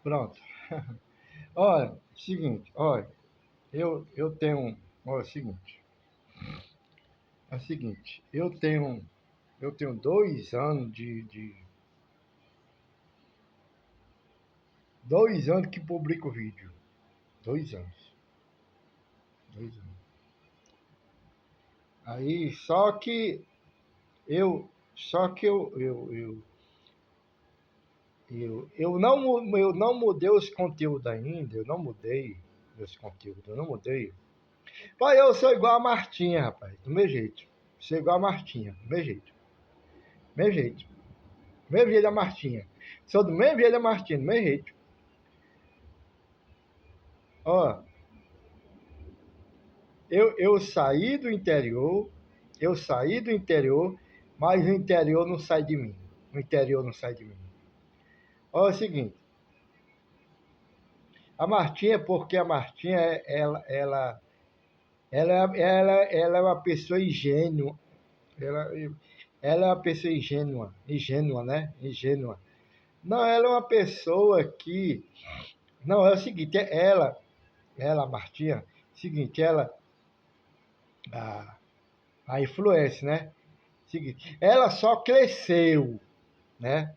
Pronto. Olha, seguinte, olha, eu tenho, olha, é o seguinte, eu tenho 2 anos 2 anos que publico vídeo. 2 anos. 2 anos. Aí, só que eu não mudei os conteúdos ainda, eu não mudei meus conteúdos, eu não mudei. Pai, eu sou igual a Martinha, rapaz, do meu jeito. Sou igual a Martinha, do meu jeito. Meu jeito. Mesmo jeito da Martinha. Sou do mesmo jeito da Martinha, do mesmo jeito. Ó, eu saí do interior, mas o interior não sai de mim. O interior não sai de mim. Ó, é o seguinte, a Martinha, porque a Martinha, ela é uma pessoa ingênua. Ela, ela é uma pessoa ingênua, né? Ingênua. Não, ela é uma pessoa que. Não, é o seguinte, a Martinha, seguinte, a, a influência, né? Seguinte, ela só cresceu, né?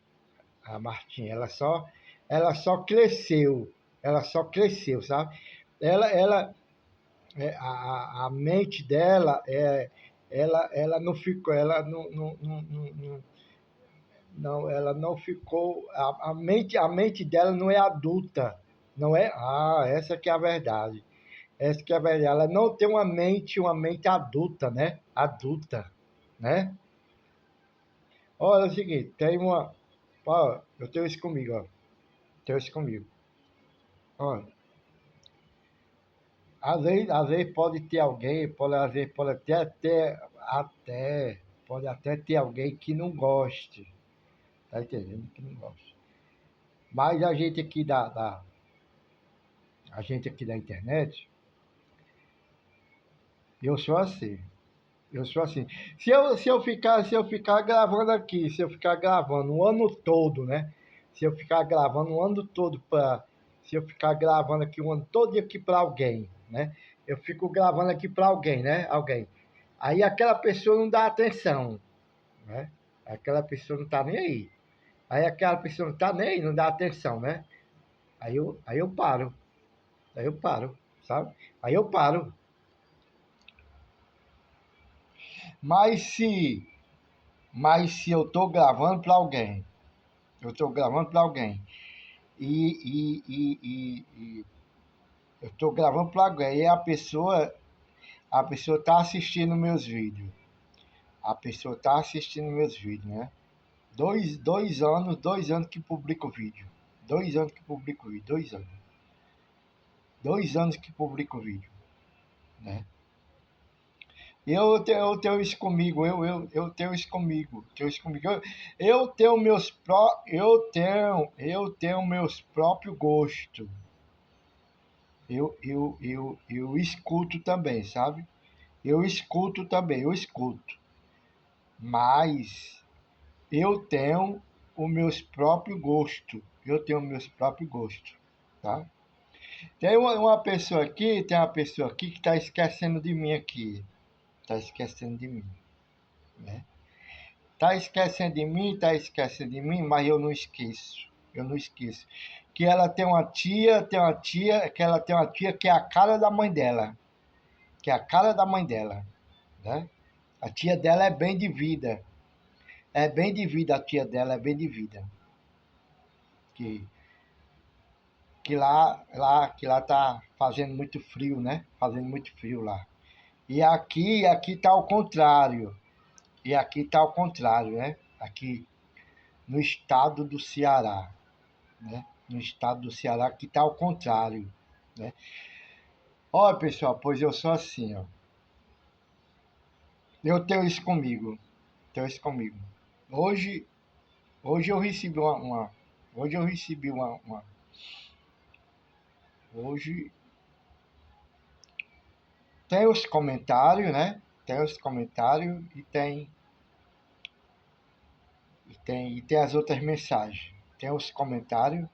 A Martinha, ela só cresceu, sabe? Ela, a mente dela ela não ficou, ela não ficou, a mente dela não é adulta, não é? Ah, essa que é a verdade. Essa que é a verdade. Ela não tem uma mente adulta, né? Adulta, né? Olha, é o seguinte, tem uma. Ó, eu tenho isso comigo, ó. Tenho isso comigo. Ó, às vezes pode ter alguém, às vezes pode até ter alguém que não goste. Tá entendendo? Que não goste. Mas a gente aqui da internet, eu sou assim. Eu sou assim. Se eu ficar gravando aqui, se eu ficar gravando o ano todo, né? Se eu ficar gravando o ano todo se eu ficar gravando aqui o ano todo aqui para alguém, né? Eu fico gravando aqui para alguém, né? Alguém. Aí aquela pessoa não dá atenção, né? Aquela pessoa não tá nem aí. Aí aquela pessoa não tá nem aí, não dá atenção, né? Aí eu paro. Aí eu paro, sabe? Aí eu paro. Mas se, mas se eu tô gravando para alguém, eu estou gravando para alguém e eu estou gravando para alguém e a pessoa está assistindo meus vídeos. A pessoa está assistindo meus vídeos, né? 2 anos que publico vídeo. 2 anos que publico vídeo, 2 anos. 2 anos que publico vídeo, né? Eu tenho isso comigo, eu tenho isso comigo, tenho isso comigo. Eu tenho meus próprios gostos. Eu escuto também, sabe? Eu escuto também, eu escuto. Mas eu tenho os meus próprios gostos. Eu tenho meus próprios gostos, tá? Tem uma pessoa aqui que está esquecendo de mim aqui. Está esquecendo de mim, né? Está esquecendo de mim, mas eu não esqueço. Eu não esqueço. Que ela tem uma tia que é a cara da mãe dela. Que é a cara da mãe dela, né? A tia dela é bem de vida. É bem de vida, a tia dela é bem de vida. Que, que lá tá fazendo muito frio, né? Fazendo muito frio lá. E aqui tá ao contrário. E aqui tá ao contrário, né? Aqui no estado do Ceará, né? No estado do Ceará que tá ao contrário, né? Olha, pessoal, pois eu sou assim, ó. Eu tenho isso comigo. Tenho isso comigo. Hoje, hoje eu recebi hoje eu recebi hoje tem os comentários, né? Tem os comentários e tem as outras mensagens. Tem os comentários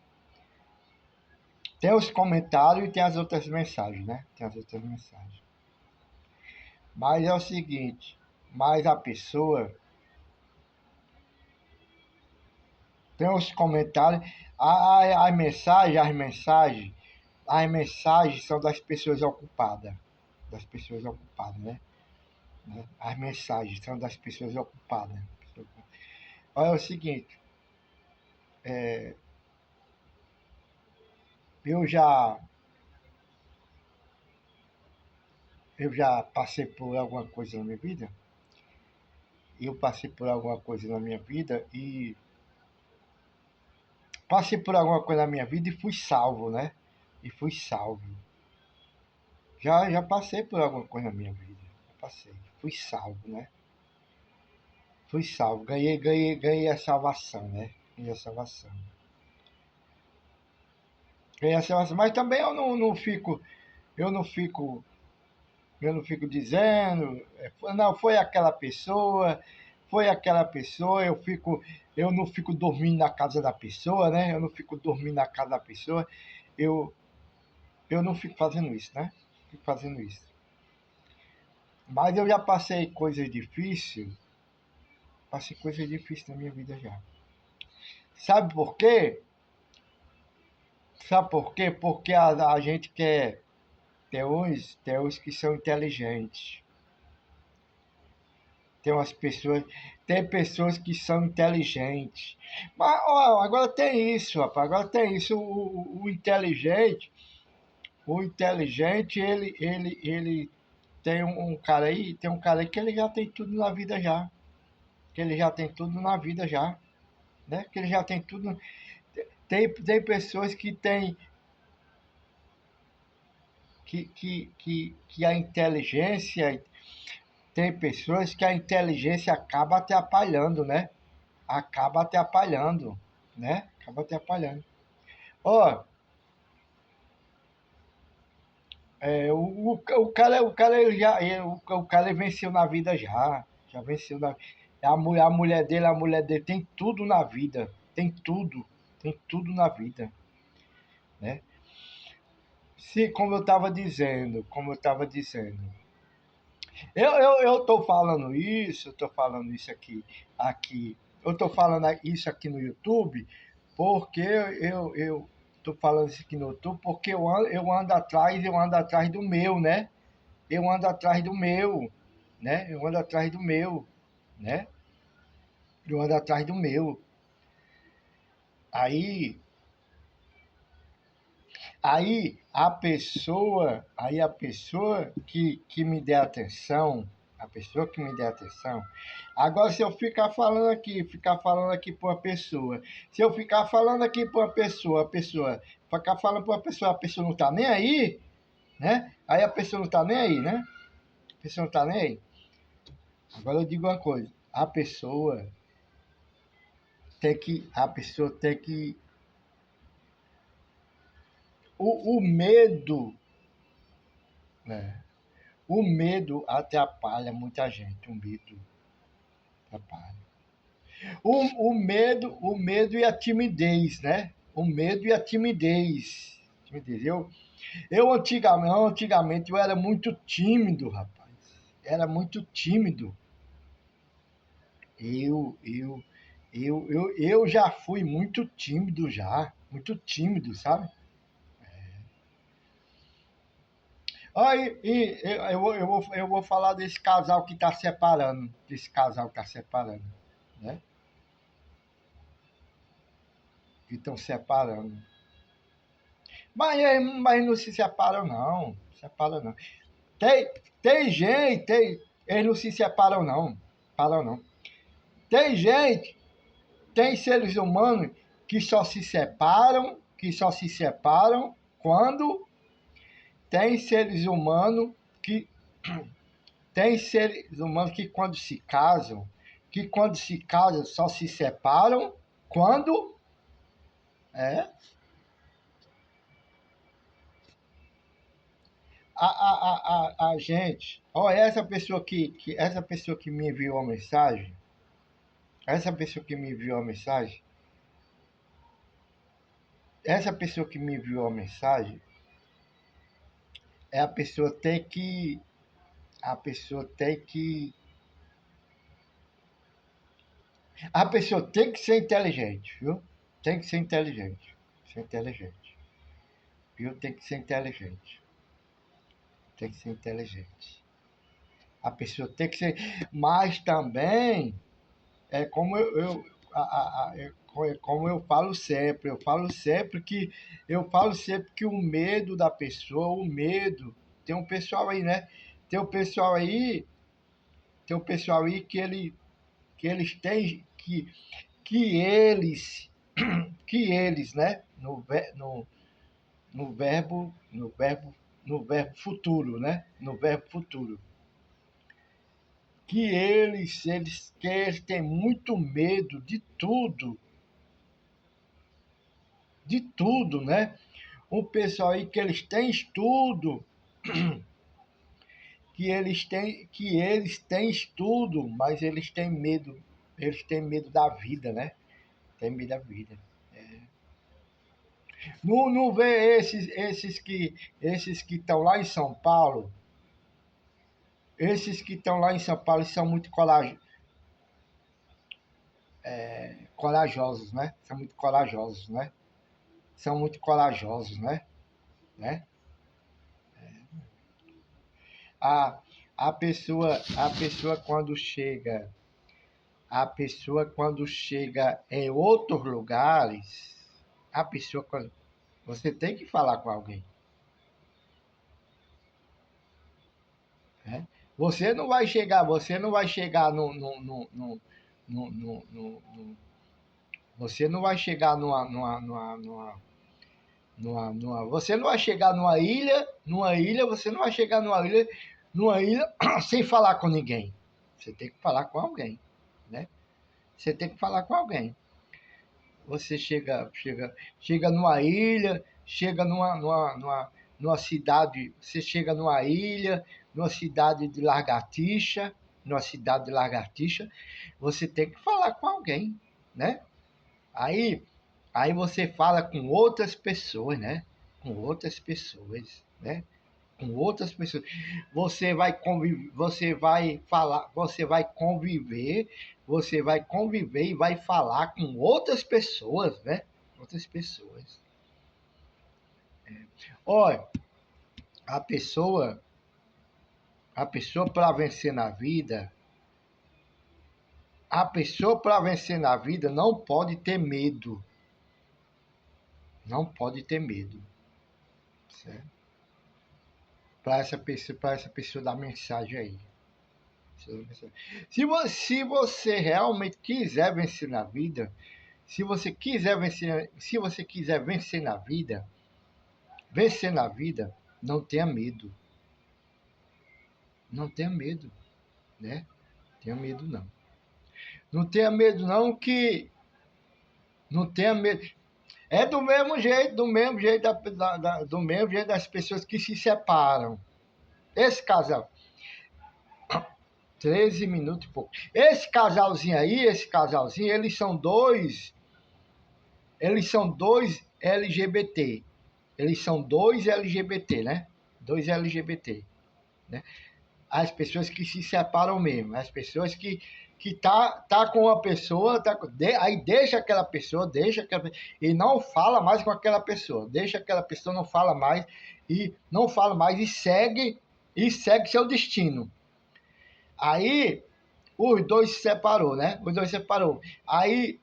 Tem os comentários e tem as outras mensagens, né? Tem as outras mensagens. Mas é o seguinte, mas a pessoa tem os comentários, as mensagens são das pessoas ocupadas. Das pessoas ocupadas, né? As mensagens são das pessoas ocupadas. Olha, é o seguinte, eu já, eu já passei por alguma coisa na minha vida. Eu passei por alguma coisa na minha vida e passei por alguma coisa na minha vida e fui salvo, né? E fui salvo. Já passei por alguma coisa na minha vida. Passei. Fui salvo, né? Fui salvo. Ganhei a salvação, né? Ganhei a salvação. Ganhei a salvação. Mas também eu não fico, eu não fico dizendo, não, foi aquela pessoa, eu não fico dormindo na casa da pessoa, né? Eu não fico dormindo na casa da pessoa. Eu, eu não fico fazendo isso, né? Fico fazendo isso. Mas eu já passei coisas difíceis na minha vida já. Sabe por quê? Sabe por quê? Porque a gente quer. Tem uns que são inteligentes. Tem umas pessoas. Tem pessoas que são inteligentes. Mas ó, agora tem isso, rapaz. Agora tem isso. O inteligente, ele tem um cara aí que ele já tem tudo na vida já. Que ele já tem tudo na vida já. Né? Que ele já tem tudo. Tem pessoas que têm que a inteligência. Tem pessoas que a inteligência acaba atrapalhando, né? Acaba atrapalhando, né? Acaba atrapalhando. Ó, o cara venceu na vida já. Já venceu na a mulher dele tem tudo na vida. Tem tudo na vida, né? Se, como eu estava dizendo, eu tô falando isso aqui, eu tô falando isso aqui no YouTube, porque eu tô falando isso aqui no YouTube, porque eu ando atrás do meu, né? Eu ando atrás do meu, né? Eu ando atrás do meu, né? Eu ando atrás do meu. Aí, aí a pessoa que me der atenção, a pessoa que me der atenção. Agora, se eu ficar falando aqui para uma pessoa, se eu ficar falando aqui para uma pessoa, ficar falando para uma pessoa, a pessoa não tá nem aí, né? Aí a pessoa não tá nem aí, né? A pessoa não tá nem aí. Agora eu digo uma coisa, a pessoa tem que, o medo, né? O medo atrapalha muita gente, o medo atrapalha. O medo e a timidez, né? O medo e a timidez. Timidez. Antigamente eu era muito tímido, rapaz. Era muito tímido. Eu, eu, eu já fui muito tímido já. Muito tímido, sabe? Aí, eu vou falar desse casal que está separando. Desse casal que está separando, né? Que estão separando. Mas não se separam, não. Separam, não. Tem, tem gente, eles não se separam, não. Separam, não. Tem gente, tem seres humanos que só se separam quando tem seres humanos que tem seres humanos que quando se casam só se separam quando é a gente, ó, essa pessoa que me enviou a mensagem, essa pessoa que me enviou a mensagem, essa pessoa que me enviou a mensagem, é a pessoa tem que, a pessoa tem que, a pessoa tem que ser inteligente, viu? Tem que ser inteligente, ser inteligente, viu? Tem que ser inteligente, tem que ser inteligente. A pessoa tem que ser, mas também é como como eu falo sempre que o medo da pessoa, o medo, tem um pessoal aí, né? Tem um pessoal aí, tem um pessoal aí que eles têm que eles, né? No verbo, no verbo futuro, né? No verbo futuro. Que eles têm muito medo de tudo, né? Um pessoal aí que eles têm estudo, que eles têm estudo, mas eles têm medo da vida, né? Tem medo da vida. Não vê esses que estão lá em São Paulo, esses que estão lá em São Paulo são muito corajosos, né? São muito corajosos, né? São muito corajosos, né? A, a pessoa quando chega, a pessoa quando chega em outros lugares, a pessoa quando, você tem que falar com alguém, né? Você não vai chegar você não vai chegar você não vai chegar você não vai chegar numa ilha sem falar com ninguém. Você tem que falar com alguém, né? Você tem que falar com alguém. Você chega numa ilha, chega numa cidade, você chega numa ilha, numa cidade de lagartixa, você tem que falar com alguém, né? Aí, aí você fala com outras pessoas, né? Com outras pessoas, né? Com outras pessoas. Você vai conviver, você vai falar, você vai conviver e vai falar com outras pessoas, né? Outras pessoas. Olha, a pessoa, a pessoa para vencer na vida, a pessoa para vencer na vida não pode ter medo. Não pode ter medo, certo? Para essa pessoa dar mensagem aí. Se você realmente quiser vencer na vida, se você quiser vencer na vida, não tenha medo. Não tenha medo, né? Tenha medo não. Não tenha medo não que não tenha medo. É do mesmo jeito das pessoas que se separam. Esse casal, 13 minutos e pouco. Esse casalzinho, eles são dois LGBT. Eles são dois LGBT, né? Dois LGBT, né? As pessoas que se separam mesmo, as pessoas que tá com uma pessoa, aí deixa aquela e não fala mais com aquela pessoa, deixa aquela pessoa, não fala mais e segue seu destino. Aí os dois se separou, né? Os dois se separou. Aí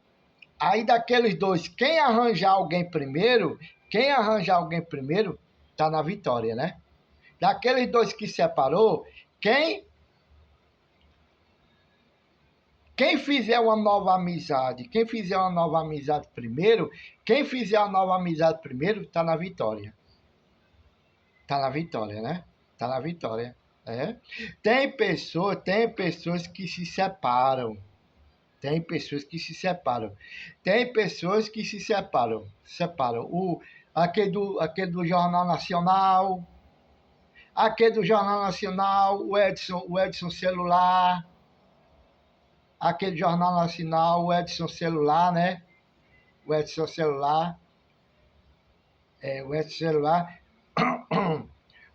daqueles dois, quem arranjar alguém primeiro, tá na vitória, né? Daqueles dois que separou, quem fizer uma nova amizade, quem fizer uma nova amizade primeiro, tá na vitória. Tá na vitória, né? Tá na vitória. É. Tem pessoas que se separam. Tem pessoas que se separam. Tem pessoas que se separam. Separam. Aquele do Jornal Nacional. Aquele do Jornal Nacional, o Edson Celular. Aquele Jornal Nacional, o Edson Celular, né? O Edson Celular. O Edson celular.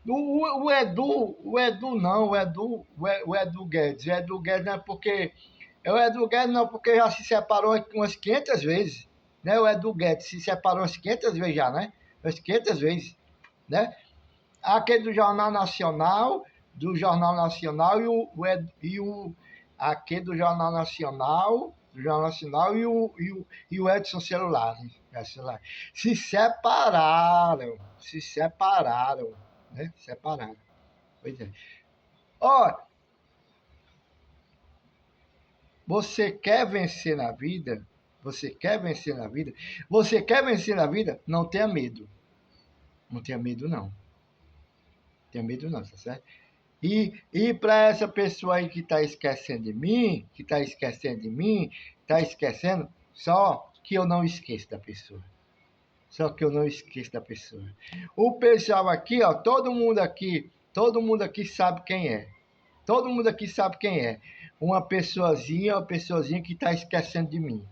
O Edu não, o Edu Guedes. O Edu Guedes não é porque. O Edu Guedes não, porque já se separou umas 500 vezes. Né? O Edu Guedes se separou umas 500 vezes já, né? Umas 500 vezes. Né? Aquele do Jornal Nacional aquele do Jornal Nacional e o Edson celular, né? Celular. Se separaram, né? Separaram. Pois é. Ó, você quer vencer na vida? Você quer vencer na vida? Você quer vencer na vida? Não tenha medo. Não tenha medo, não. Tenha medo, não, tá certo? E para essa pessoa aí que está esquecendo de mim, está esquecendo, só que eu não esqueço da pessoa. Só que eu não esqueço da pessoa. O pessoal aqui, ó, todo mundo aqui sabe quem é. Todo mundo aqui sabe quem é. Uma pessoazinha que está esquecendo de mim.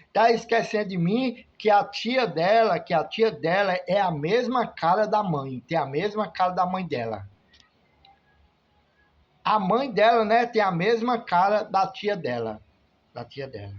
Está esquecendo de mim que a tia dela é a mesma cara da mãe, tem a mesma cara da mãe dela. A mãe dela, né, tem a mesma cara da tia dela. Da tia dela.